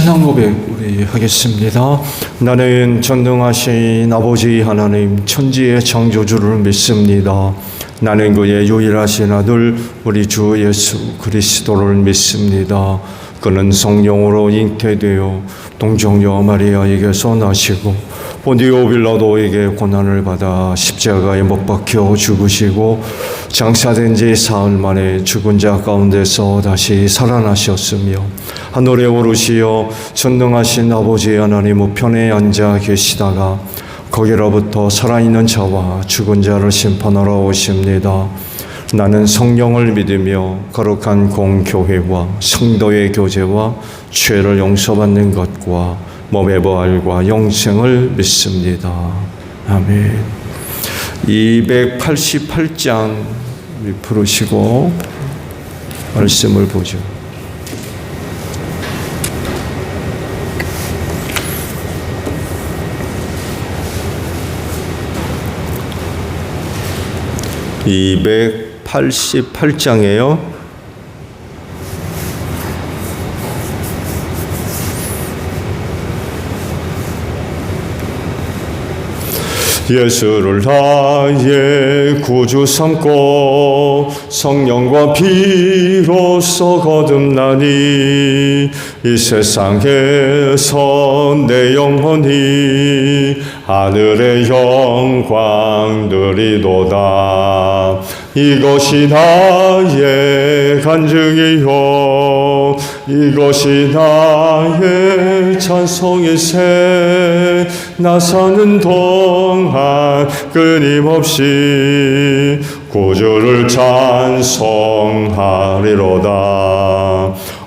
신앙 고백 우리 하겠습니다. 나는 전능하신 아버지 하나님 천지의 창조주를 믿습니다. 나는 그의 유일하신 아들 우리 주 예수 그리스도를 믿습니다. 그는 성령으로 잉태되어 동정녀 마리아에게서 나시고 본디오 빌라도에게 고난을 받아 십자가에 못 박혀 죽으시고 장사된 지 사흘 만에 죽은 자 가운데서 다시 살아나셨으며 하늘에 오르시어 전능하신 아버지 하나님 우편에 앉아 계시다가 거기로부터 살아있는 자와 죽은 자를 심판하러 오십니다. 나는 성령을 믿으며 거룩한 공교회와 성도의 교제와 죄를 용서받는 것과 몸의 부활과 영생을 믿습니다. 아멘. 288장 부르시고 말씀을 보죠. (288장이에요) 예수를 나의 구주 삼고 성령과 피로써 거듭나니 이 세상에서 내 영혼이 하늘의 영광 누리도다. 이것이 나의 간증이요 이것이 나의 찬송이세. 나 사는 동안 끊임없이 구주를 찬송하리로다.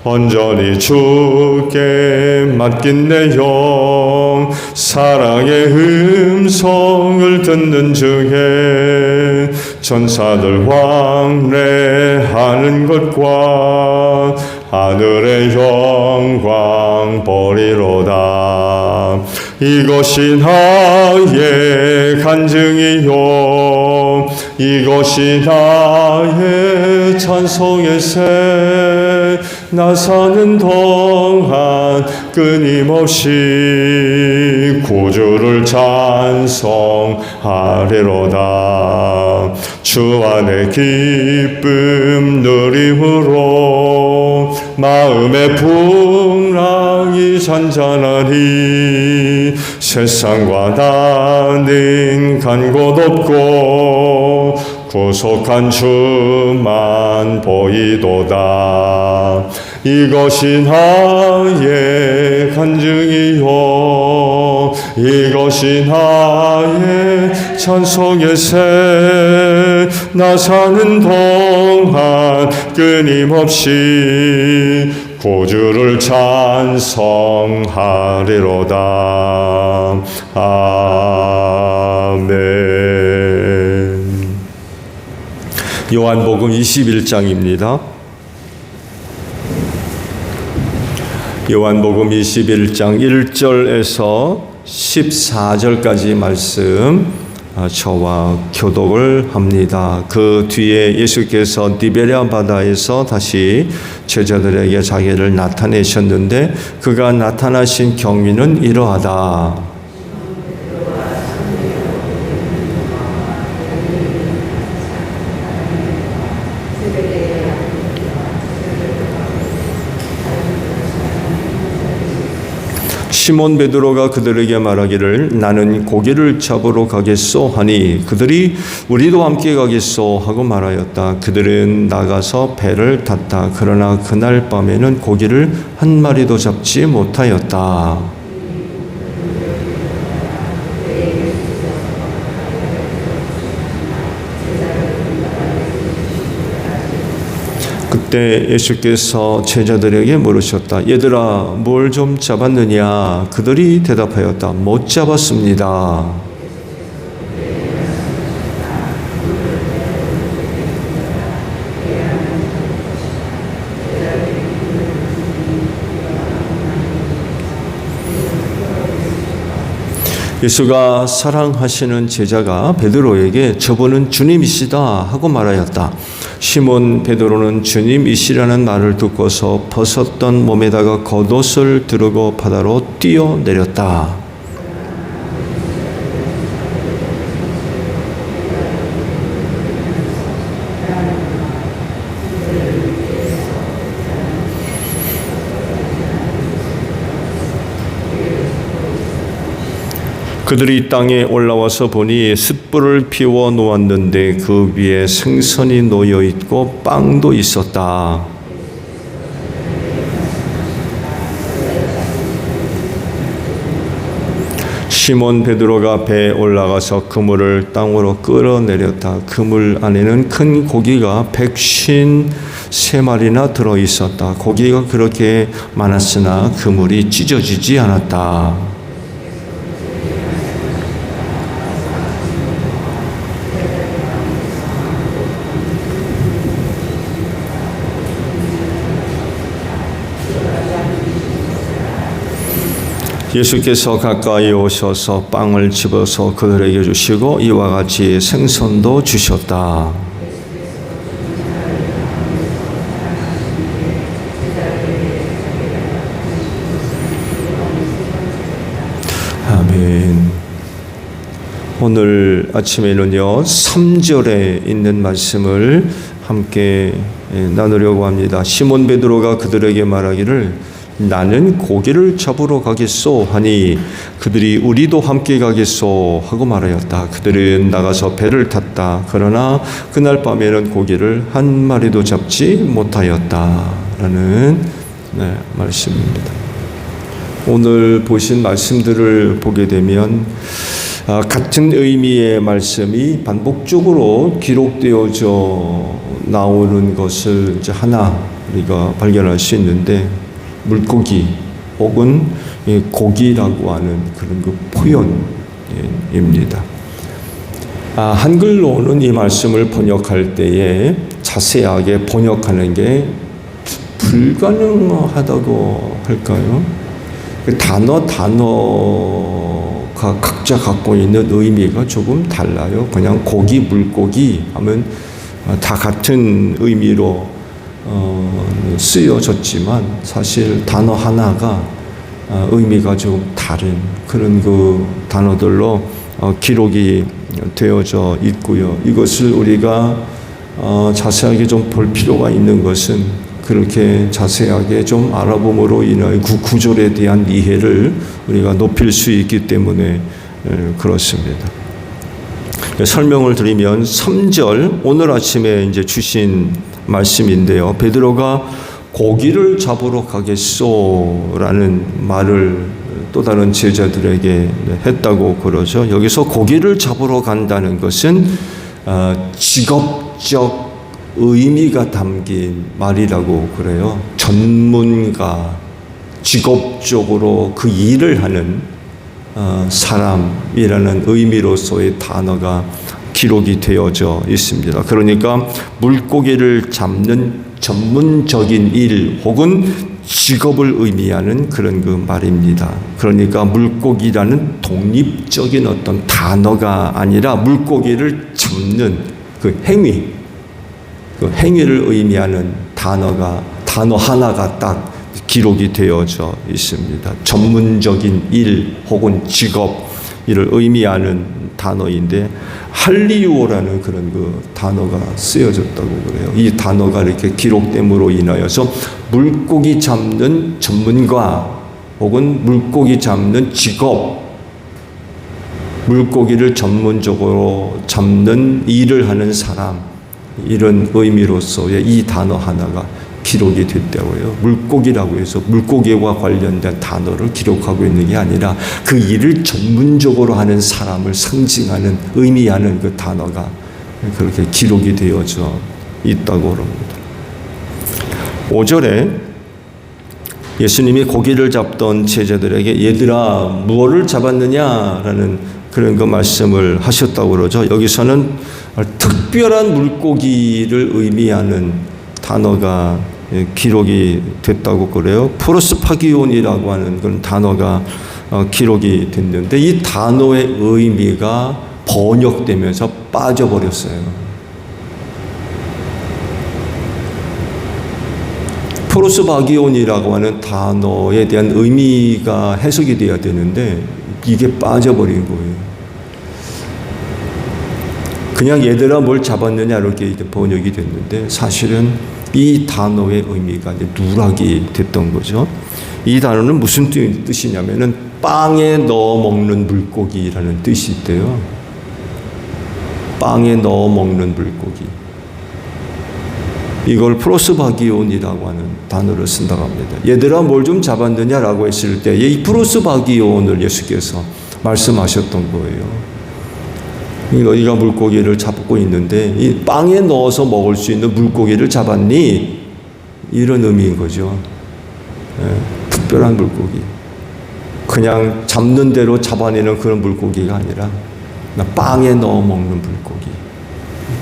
온전히 주께 맡긴 내 영 사랑의 음성을 듣는 중에 천사들 왕래하는 것과 하늘의 영광 보리로다. 이것이 나의 간증이요 이것이 나의 찬송의새. 나 사는 동안 끊임없이 구주를 찬송하리로다. 주 안에 기쁨 누림으로 마음의 풍랑이 잔잔하니 세상과 나는 간 곳 없고 구속한 주만 보이도다. 이것이 나의 간증이요 이것이 나의 찬송의새. 나 사는 동안 끊임없이 구주를 찬송하리로다. 아멘. 요한복음 21장입니다. 요한복음 21장 1절에서 14절까지 말씀 저와 교독을 합니다. 그 뒤에 예수께서 디베랴 바다에서 다시 제자들에게 자기를 나타내셨는데 그가 나타나신 경위는 이러하다. 시몬 베드로가 그들에게 말하기를 나는 고기를 잡으러 가겠소 하니 그들이 우리도 함께 가겠소 하고 말하였다. 그들은 나가서 배를 탔다. 그러나 그날 밤에는 고기를 한 마리도 잡지 못하였다. 그때 예수께서 제자들에게 물으셨다. 얘들아 뭘 좀 잡았느냐? 그들이 대답하였다. 못 잡았습니다. 예수가 사랑하시는 제자가 베드로에게 저분은 주님이시다 하고 말하였다. 시몬 베드로는 주님이시라는 말을 듣고서 벗었던 몸에다가 겉옷을 두르고 바다로 뛰어내렸다. 그들이 땅에 올라와서 보니 숯불을 피워 놓았는데 그 위에 생선이 놓여 있고 빵도 있었다. 시몬 베드로가 배에 올라가서 그물을 땅으로 끌어내렸다. 그물 안에는 큰 고기가 153마리나 들어 있었다. 고기가 그렇게 많았으나 그물이 찢어지지 않았다. 예수께서 가까이 오셔서 빵을 집어서 그들에게 주시고 이와 같이 생선도 주셨다. 아멘. 오늘 아침에는요 3절에 있는 말씀을 함께 나누려고 합니다. 시몬 베드로가 그들에게 말하기를 나는 고기를 잡으러 가겠소 하니 그들이 우리도 함께 가겠소 하고 말하였다. 그들은 나가서 배를 탔다. 그러나 그날 밤에는 고기를 한 마리도 잡지 못하였다라는 말씀입니다. 오늘 보신 말씀들을 보게 되면 같은 의미의 말씀이 반복적으로 기록되어져 나오는 것을 이제 하나 우리가 발견할 수 있는데 물고기 혹은 고기라고 하는 그런 그 표현입니다. 한글로는 이 말씀을 번역할 때에 자세하게 번역하는 게 불가능하다고 할까요? 그 단어가 각자 갖고 있는 의미가 조금 달라요. 그냥 고기, 물고기 하면 다 같은 의미로 쓰여졌지만 사실 단어 하나가 의미가 좀 다른 그런 그 단어들로 기록이 되어져 있고요. 이것을 우리가 자세하게 좀 볼 필요가 있는 것은 그렇게 자세하게 좀 알아봄으로 인하여 그 구절에 대한 이해를 우리가 높일 수 있기 때문에 그렇습니다. 설명을 드리면 3절 오늘 아침에 이제 주신 말씀인데요. 베드로가 고기를 잡으러 가겠소라는 말을 또 다른 제자들에게 했다고 그러죠. 여기서 고기를 잡으러 간다는 것은 직업적 의미가 담긴 말이라고 그래요. 전문가, 직업적으로 그 일을 하는 사람이라는 의미로서의 단어가 기록이 되어져 있습니다. 그러니까 물고기를 잡는 전문적인 일 혹은 직업을 의미하는 그런 그 말입니다. 그러니까 물고기라는 독립적인 어떤 단어가 아니라 물고기를 잡는 그 행위, 그 행위를 의미하는 단어 하나가 딱 기록이 되어져 있습니다. 전문적인 일 혹은 직업 이를 의미하는 단어인데 할리우어라는 그런 그 단어가 쓰여졌다고 그래요. 이 단어가 이렇게 기록됨으로 인하여서 물고기 잡는 전문가 혹은 물고기 잡는 직업, 물고기를 전문적으로 잡는 일을 하는 사람 이런 의미로서의 이 단어 하나가 기록이 됐다고요. 물고기라고 해서 물고기와 관련된 단어를 기록하고 있는 게 아니라 그 일을 전문적으로 하는 사람을 상징하는 의미하는 그 단어가 그렇게 기록이 되어져 있다고 합니다. 5절에 예수님이 고기를 잡던 제자들에게 얘들아 무엇을 잡았느냐라는 그런 그 말씀을 하셨다고 그러죠. 여기서는 특별한 물고기를 의미하는 단어가 기록이 됐다고 그래요. 프로스파기온이라고 하는 그런 단어가 기록이 됐는데 이 단어의 의미가 번역되면서 빠져버렸어요. 프로스바기온이라고 하는 단어에 대한 의미가 해석이 돼야 되는데 이게 빠져버린 거예요. 그냥 얘들아 뭘 잡았느냐 이렇게 번역이 됐는데 사실은 이 단어의 의미가 누락이 됐던 거죠. 이 단어는 무슨 뜻이냐면은 빵에 넣어 먹는 물고기라는 뜻이 있대요. 빵에 넣어 먹는 물고기. 이걸 프로스바기온이라고 하는 단어를 쓴다고 합니다. 얘들아 뭘 좀 잡았느냐라고 했을 때 이 프로스바기온을 예수께서 말씀하셨던 거예요. 너희가 물고기를 잡고 있는데 이 빵에 넣어서 먹을 수 있는 물고기를 잡았니? 이런 의미인 거죠. 특별한 물고기. 그냥 잡는 대로 잡아내는 그런 물고기가 아니라 빵에 넣어 먹는 물고기.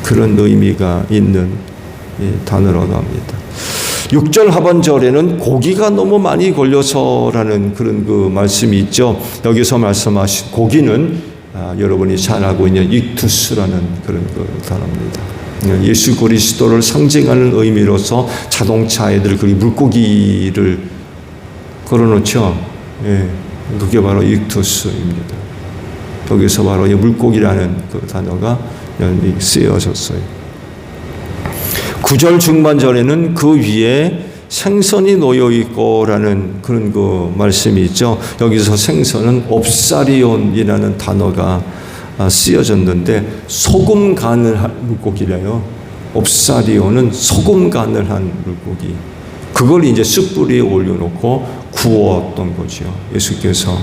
그런 의미가 있는 단어라고 합니다. 6절 하반절에는 고기가 너무 많이 걸려서라는 그런 그 말씀이 있죠. 여기서 말씀하신 고기는 여러분이 잘 알고 있는 익투스라는 그런 그 단어입니다. 예수 그리스도를 상징하는 의미로서 자동차에들 그 물고기를 걸어놓죠. 그게 바로 익투스입니다. 여기서 바로 이 물고기라는 그 단어가 쓰여졌어요. 9절 중반절에는 그 위에 생선이 놓여 있고라는 그런 그 말씀이 있죠. 여기서 생선은 옵사리온이라는 단어가 쓰여졌는데 소금 간을 한 물고기래요. 옵사리온은 소금 간을 한 물고기. 그걸 이제 숯불에 올려놓고 구웠던 거죠. 예수께서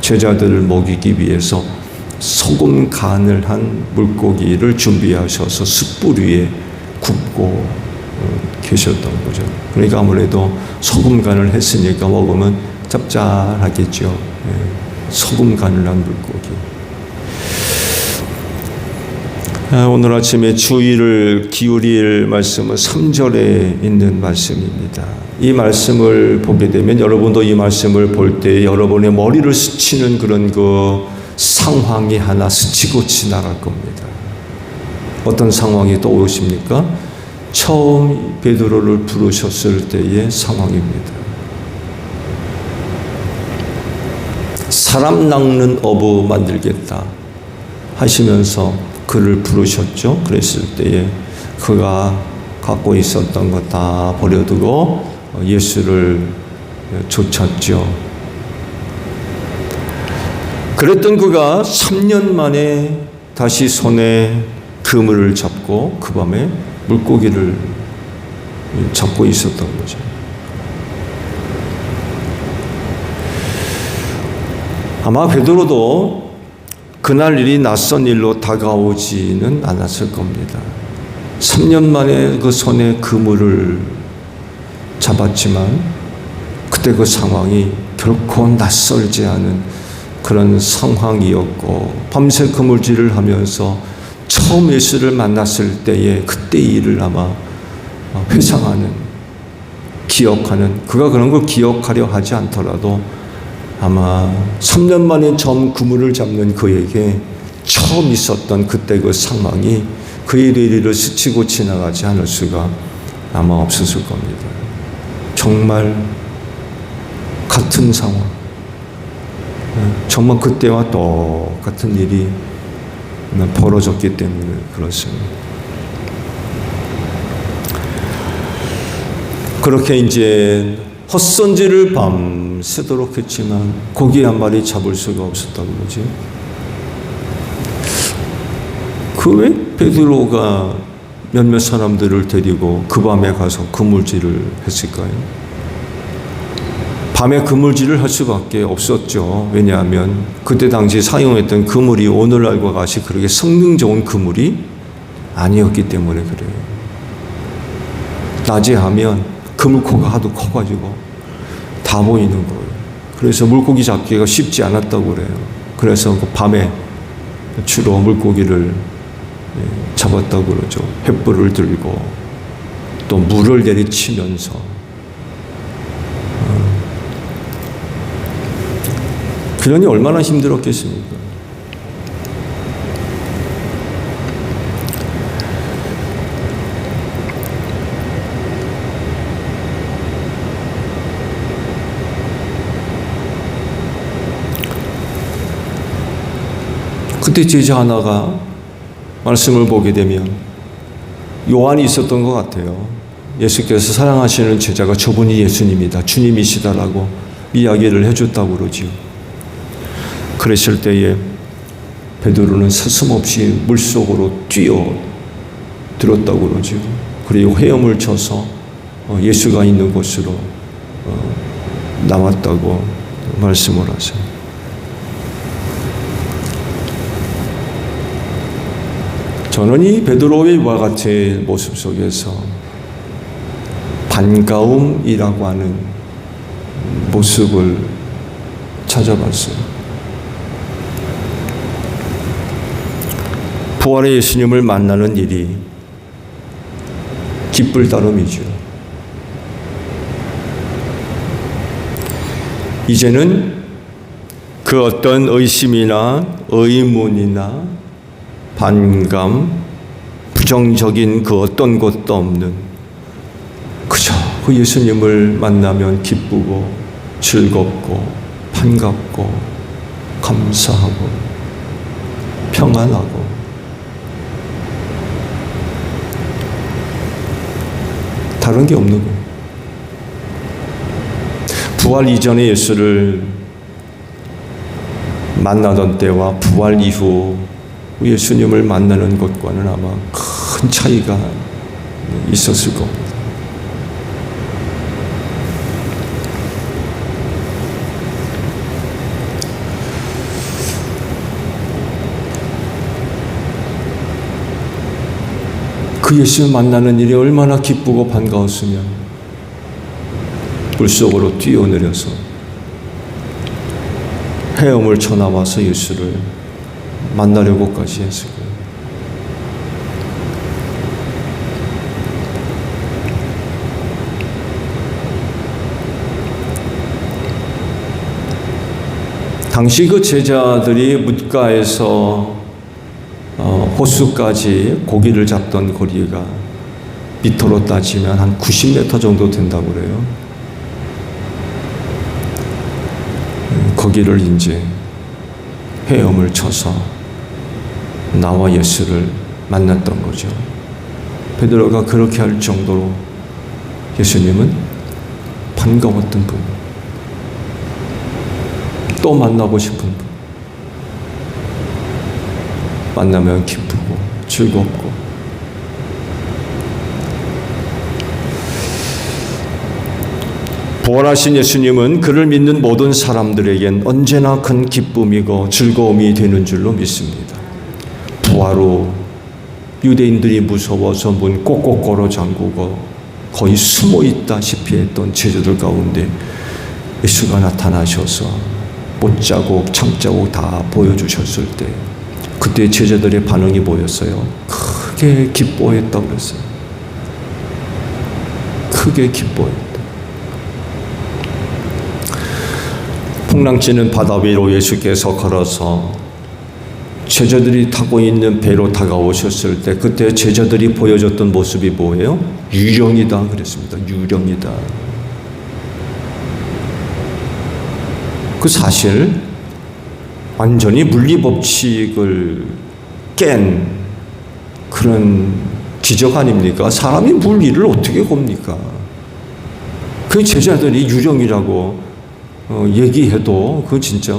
제자들을 먹이기 위해서 소금 간을 한 물고기를 준비하셔서 숯불 위에 굽고 계셨던 거죠. 그러니까 아무래도 소금 간을 했으니까 먹으면 짭짤하겠죠. 소금 간을 한 물고기. 오늘 아침에 주의를 기울일 말씀은 3절에 있는 말씀입니다. 이 말씀을 보게 되면 여러분도 이 말씀을 볼 때 여러분의 머리를 스치는 그런 그 상황이 하나 스치고 지나갈 겁니다. 어떤 상황이 떠오르십니까? 처음 베드로를 부르셨을 때의 상황입니다. 사람 낚는 어부 만들겠다 하시면서 그를 부르셨죠. 그랬을 때에 그가 갖고 있었던 것 다 버려두고 예수를 쫓았죠. 그랬던 그가 3년 만에 다시 손에 그물을 잡고 그 밤에 물고기를 잡고 있었던 거죠. 아마 베드로도 그날 일이 낯선 일로 다가오지는 않았을 겁니다. 3년 만에 그 손에 그물을 잡았지만 그때 그 상황이 결코 낯설지 않은 그런 상황이었고 밤새 그물질을 하면서 처음 예수를 만났을 때의 그때 일을 아마 회상하는, 기억하는, 그가 그런 걸 기억하려 하지 않더라도 아마 3년 만에 처음 그물을 잡는 그에게 처음 있었던 그때 그 상황이 그의 뇌리를 스치고 지나가지 않을 수가 아마 없었을 겁니다. 정말 같은 상황, 정말 그때와 똑같은 일이 벌어졌기 때문에 그렇습니다. 그렇게 이제 헛선질을 밤새도록 했지만 고기 한 마리 잡을 수가 없었던 거지. 그 왜 베드로가 몇몇 사람들을 데리고 그 밤에 가서 그물질을 했을까요? 밤에 그물질을 할 수밖에 없었죠. 왜냐하면 그때 당시 사용했던 그물이 오늘날과 같이 그렇게 성능 좋은 그물이 아니었기 때문에 그래요. 낮에 하면 그물코가 하도 커가지고 다 보이는 거예요. 그래서 물고기 잡기가 쉽지 않았다고 그래요. 그래서 그 밤에 주로 물고기를 잡았다고 그러죠. 횃불을 들고 또 물을 내리치면서. 그러니 얼마나 힘들었겠습니까? 그때 제자 하나가 말씀을 보게 되면 요한이 있었던 것 같아요. 예수께서 사랑하시는 제자가 저분이 예수님이다, 주님이시다라고 이야기를 해줬다고 그러지요. 그랬을 때에 베드로는 서슴없이 물속으로 뛰어들었다고 그러지요. 그리고 헤엄을 쳐서 예수가 있는 곳으로 나왔다고 말씀을 하세요. 저는 이 베드로의 이와 같은 모습 속에서 반가움이라고 하는 모습을 찾아봤어요. 부활의 예수님을 만나는 일이 기쁠 따름이죠. 이제는 그 어떤 의심이나 의문이나 반감, 부정적인 그 어떤 것도 없는, 그저 그 예수님을 만나면 기쁘고 즐겁고 반갑고 감사하고 평안하고, 다른 게 없는 거예요. 부활 이전의 예수를 만나던 때와 부활 이후 예수님을 만나는 것과는 아마 큰 차이가 있었을 겁니다. 그 예수를 만나는 일이 얼마나 기쁘고 반가웠으면 물속으로 뛰어내려서 헤엄을 쳐 나와서 예수를 만나려고까지 했을 거예요. 당시 그 제자들이 뭇가에서 호수까지 고기를 잡던 거리가 미터로 따지면 한 90m 정도 된다고 그래요. 거기를 이제 헤엄을 쳐서 나와 예수를 만났던 거죠. 베드로가 그렇게 할 정도로 예수님은 반가웠던 분, 또 만나고 싶은 분, 만나면 기쁘고 즐겁고. 부활하신 예수님은 그를 믿는 모든 사람들에겐 언제나 큰 기쁨이고 즐거움이 되는 줄로 믿습니다. 부활 후 유대인들이 무서워서 문 꼭꼭 걸어 잠그고 거의 숨어 있다시피 했던 제자들 가운데 예수가 나타나셔서 못자국, 창자국 다 보여주셨을 때 그때 제자들의 반응이 뭐였어요? 크게 기뻐했다고 그랬어요. 크게 기뻐했다. 풍랑치는 바다 위로 예수께서 걸어서 제자들이 타고 있는 배로 다가오셨을 때 그때 제자들이 보여줬던 모습이 뭐예요? 유령이다 그랬습니다. 유령이다. 그 사실 완전히 물리법칙을 깬 그런 기적 아닙니까? 사람이 물리를 어떻게 겁니까? 그 제자들이 유령이라고 얘기해도 그 진짜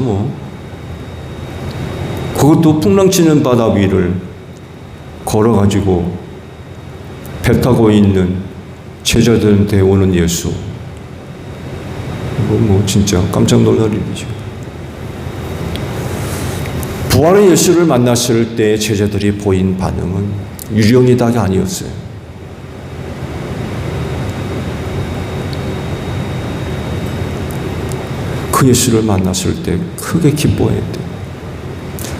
그것도 풍랑치는 바다 위를 걸어가지고 배 타고 있는 제자들한테 오는 예수, 이거 진짜 깜짝 놀랄 일이죠. 부활의 예수를 만났을 때 제자들이 보인 반응은 유령이다가 아니었어요. 그 예수를 만났을 때 크게 기뻐했대.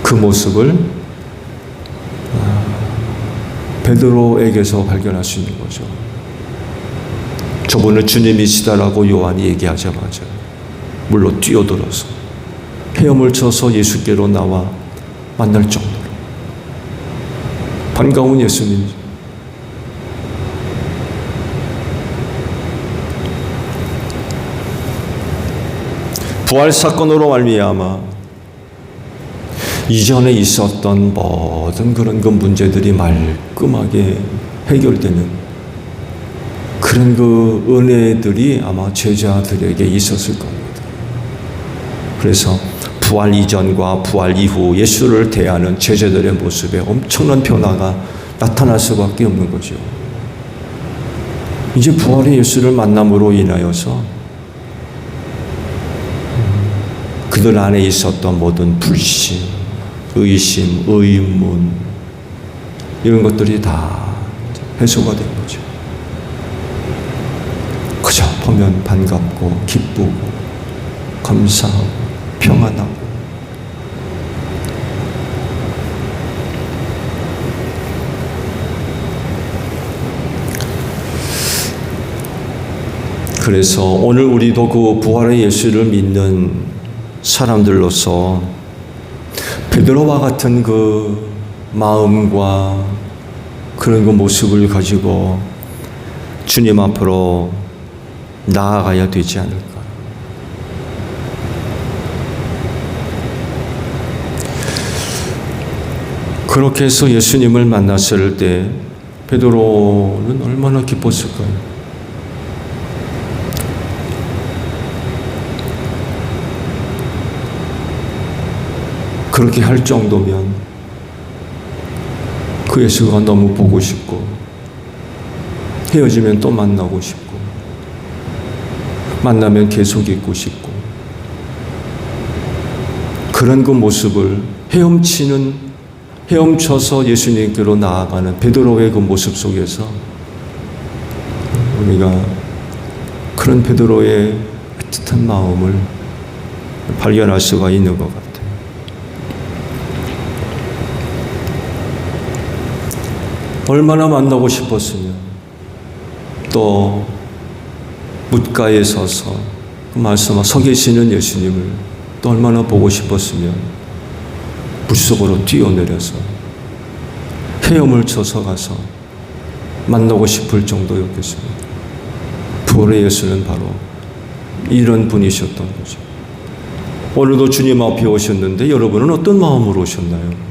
그 모습을 베드로에게서 발견할 수 있는 거죠. 저분은 주님이시다라고 요한이 얘기하자마자 물로 뛰어들어서 헤엄을 쳐서 예수께로 나와 만날 정도로 반가운 예수님이죠. 부활 사건으로 말미암아 이전에 있었던 모든 그런 그 문제들이 말끔하게 해결되는 그런 그 은혜들이 아마 제자들에게 있었을 겁니다. 그래서 부활 이전과 부활 이후 예수를 대하는 제자들의 모습에 엄청난 변화가 나타날 수밖에 없는 거죠. 이제 부활의 예수를 만남으로 인하여서 그들 안에 있었던 모든 불신, 의심, 의문 이런 것들이 다 해소가 된 거죠. 그저 보면 반갑고 기쁘고 감사하고 평안하고 그래서 오늘 우리도 그 부활의 예수를 믿는 사람들로서 베드로와 같은 그 마음과 그런 그 모습을 가지고 주님 앞으로 나아가야 되지 않을까. 그렇게 해서 예수님을 만났을 때 베드로는 얼마나 기뻤을까요? 그렇게 할 정도면 그 예수가 너무 보고 싶고 헤어지면 또 만나고 싶고 만나면 계속 있고 싶고 그런 그 모습을 헤엄쳐서 예수님께로 나아가는 베드로의 그 모습 속에서 우리가 그런 베드로의 애틋한 마음을 발견할 수가 있는 것 같아요. 얼마나 만나고 싶었으면 또 뭇가에 서서 그 말씀하 서 계시는 예수님을 또 얼마나 보고 싶었으면 물속으로 뛰어내려서 헤엄을 쳐서 가서 만나고 싶을 정도였겠습니다. 부활의 예수는 바로 이런 분이셨던 거죠. 오늘도 주님 앞에 오셨는데 여러분은 어떤 마음으로 오셨나요?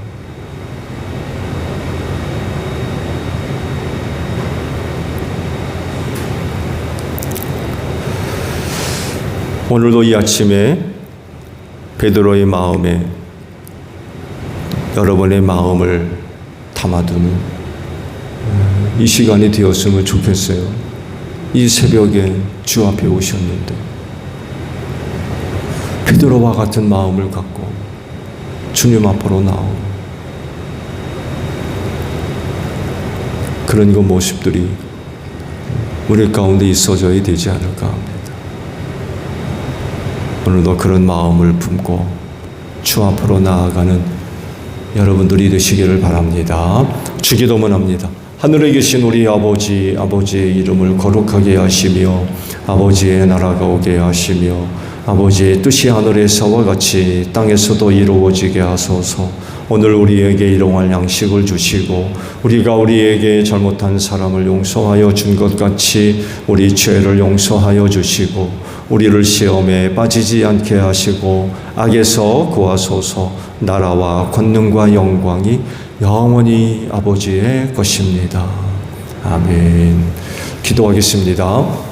오늘도 이 아침에 베드로의 마음에 여러분의 마음을 담아두는 이 시간이 되었으면 좋겠어요. 이 새벽에 주 앞에 오셨는데 베드로와 같은 마음을 갖고 주님 앞으로 나오고 그런 그 모습들이 우리 가운데 있어져야 되지 않을까 합니다. 오늘도 그런 마음을 품고 주 앞으로 나아가는 여러분들이 되시기를 바랍니다. 주기도문 합니다. 하늘에 계신 우리 아버지, 아버지의 이름을 거룩하게 하시며 아버지의 나라가 오게 하시며 아버지의 뜻이 하늘에서와 같이 땅에서도 이루어지게 하소서. 오늘 우리에게 일용할 양식을 주시고 우리가 우리에게 잘못한 사람을 용서하여 준 것 같이 우리 죄를 용서하여 주시고 우리를 시험에 빠지지 않게 하시고 악에서 구하소서. 나라와 권능과 영광이 영원히 아버지의 것입니다. 아멘. 기도하겠습니다.